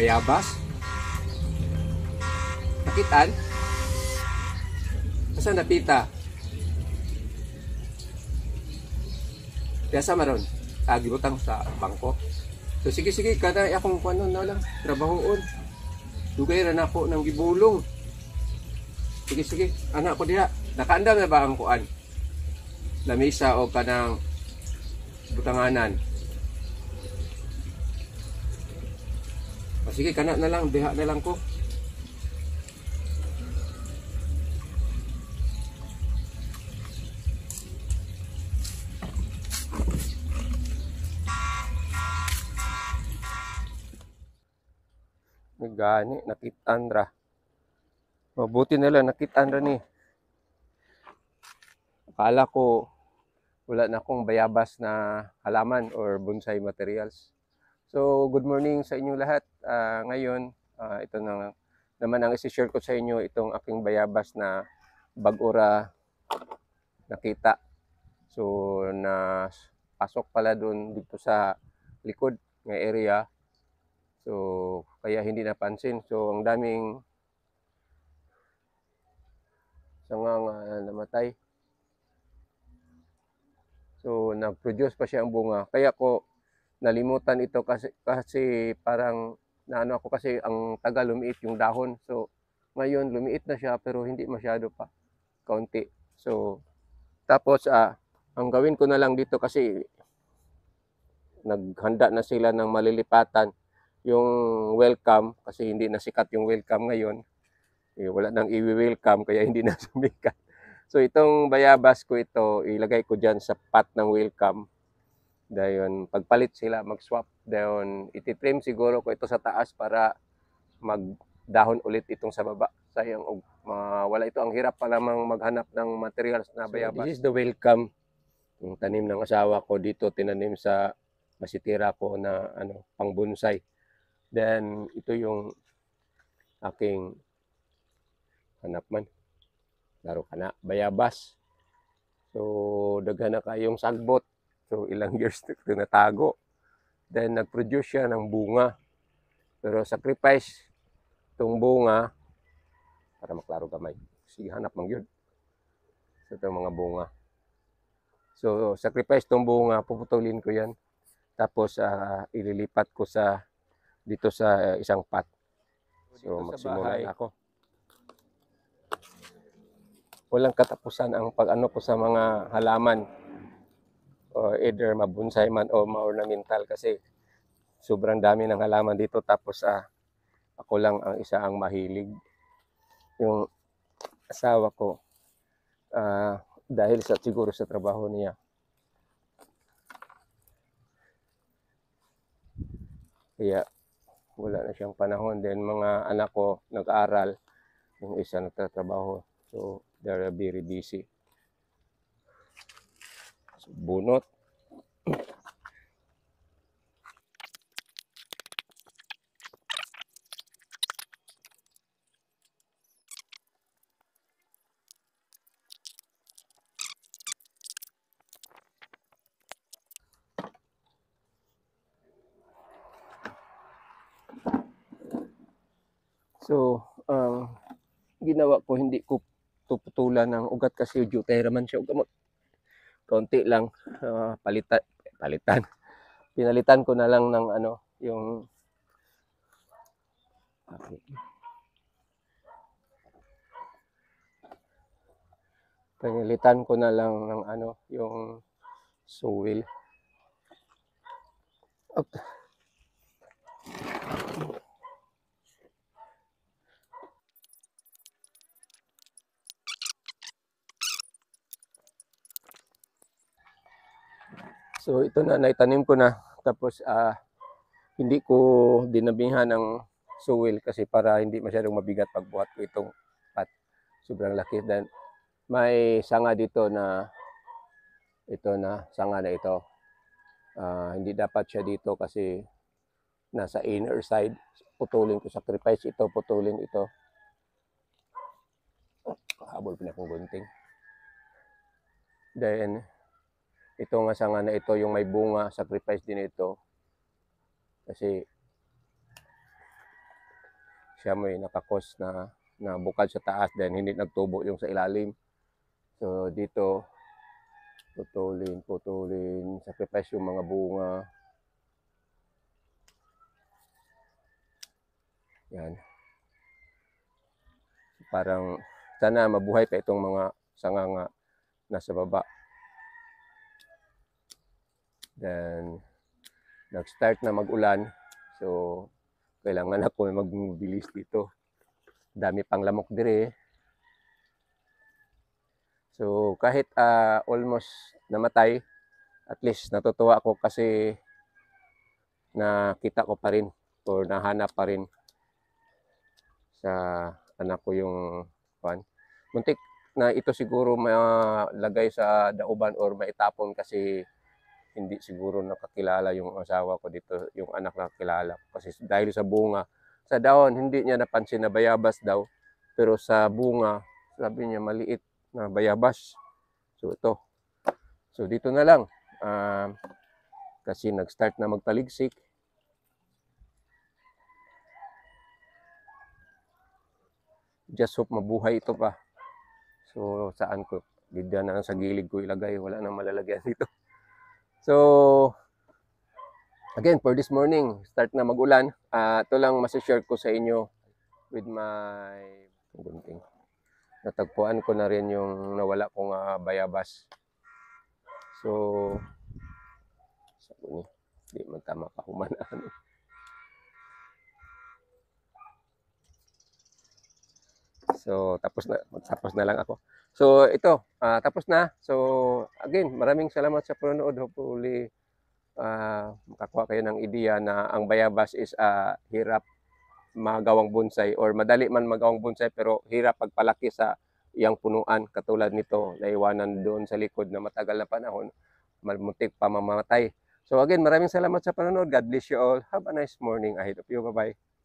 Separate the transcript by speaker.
Speaker 1: bayabas. Nakitaan? Asa napita? Biasa maron. Gibutang sa bangko. So sige kada akong kuno na lang trabahoon. Dugay ra nako nang gibulong. Sige anak ko diha. Nakaandam na ba ang kuan? Lamisa o kanang butanganan. O sige kana na lang, diha na lang ko. Gani nakitaan ra. Mabuti nila nakitaan ra ni. Akala ko wala na akong bayabas na halaman or bonsai materials. So good morning sa inyong lahat. Ngayon ito na naman ang isi-share ko sa inyo, itong aking bayabas na bagura nakita. So na pasok pala doon dito sa likod ng area. So, kaya hindi napansin. So, ang daming sangang namatay. So, nag-produce pa siya ang bunga. Kaya ko nalimutan ito kasi parang naano ako kasi ang tagal lumiit yung dahon. So, ngayon lumiit na siya pero hindi masyado pa. Kaunti. So, tapos ang gawin ko na lang dito kasi naghanda na sila ng malilipatan. Yung welcome, kasi hindi na sikat yung welcome ngayon. Wala nang i-welcome, kaya hindi na sumikat. So itong bayabas ko ito, ilagay ko dyan sa pot ng welcome. Dahil pagpalit sila, mag-swap. Dahil ititrim siguro ko ito sa taas para magdahon ulit itong sa baba. Sayang, wala ito. Ang hirap pa lamang maghanap ng materials na bayabas. So, this is the welcome. Yung tanim ng asawa ko dito, tinanim sa masitira ko na pang bonsai. Then, ito yung aking hanap man. Laro ka na. Bayabas. So, daghan na kayong sagbot. So, ilang years ito natago. Then, nag-produce siya ng bunga. Pero, sacrifice itong bunga para maklaro gamay. Sige, hanap mang yun. So, itong mga bunga. So, sacrifice itong bunga. Puputulin ko yan. Tapos, ililipat ko dito sa isang pot. So magsimula na ako. Walang katapusan ang pag-ano ko sa mga halaman. Either mabonsai man o ma-ornamental kasi sobrang dami ng halaman dito. Tapos ako lang ang isa ang mahilig. Yung asawa ko dahil siguro sa trabaho niya. Kaya wala na siyang panahon. Then mga anak ko nag-aral, yung isa nagtatrabaho. So they're very busy. So, bunot. So, ginawa ko, hindi ko tuputulan ng ugat kasi jutera man siya. Konti lang, pinalitan ko na lang ng yung pinalitan ko na lang ng yung soil. So ito na, naitanim ko na. Tapos hindi ko dinabihan ng soil kasi para hindi masyadong mabigat pagbuhat ko itong pot. Sobrang laki. Then may sanga dito na sanga na ito. Hindi dapat siya dito kasi nasa inner side. Putulin ko, sacrifice ito, putulin ito. Habol pa na akong gunting. Then ito nga sanga na ito, yung may bunga, sacrifice din ito. Kasi siya may nakakos na bukal sa taas then hindi nagtubo yung sa ilalim. So dito putulin, sacrifice yung mga bunga. Yan. Parang sana mabuhay pa itong mga sanganga nasa baba. Then nag-start na mag-ulan. So kailangan ako magbilis dito. Dami pang lamok dire. So kahit almost namatay, at least natutuwa ako kasi nakita ko pa rin or nahanap pa rin sa anak ko yung pan. Muntik na ito siguro malagay sa dauban or maitapon kasi hindi siguro nakakilala yung asawa ko dito, yung anak nakakilala ko. Kasi dahil sa bunga, sa dahon hindi niya napansin na bayabas daw, pero sa bunga sabi niya maliit na bayabas. So ito. So dito na lang. Kasi nag-start na magtaligsik. Just hope mabuhay ito pa. So saan ko? Diyan na lang sa gilid ko ilagay. Wala nang malalagyan dito. So again, for this morning, start na mag-ulan. Ito lang masishare ko sa inyo with my gunting. Natagpuan ko na rin yung nawala kong bayabas. So, sabi niya, hindi man tama pa humanaan. So, tapos na lang ako. So, ito, tapos na. So, again, maraming salamat sa panonood. Hopefully, makakuha kayo ng ideya na ang bayabas is hirap magawang bonsai or madali man magawang bonsai pero hirap pagpalaki sa iyang punuan katulad nito na iwanan doon sa likod na matagal na panahon malmuntik pa mamamatay. So again, maraming salamat sa panonood. God bless you all. Have a nice morning ahead of you. Bye-bye.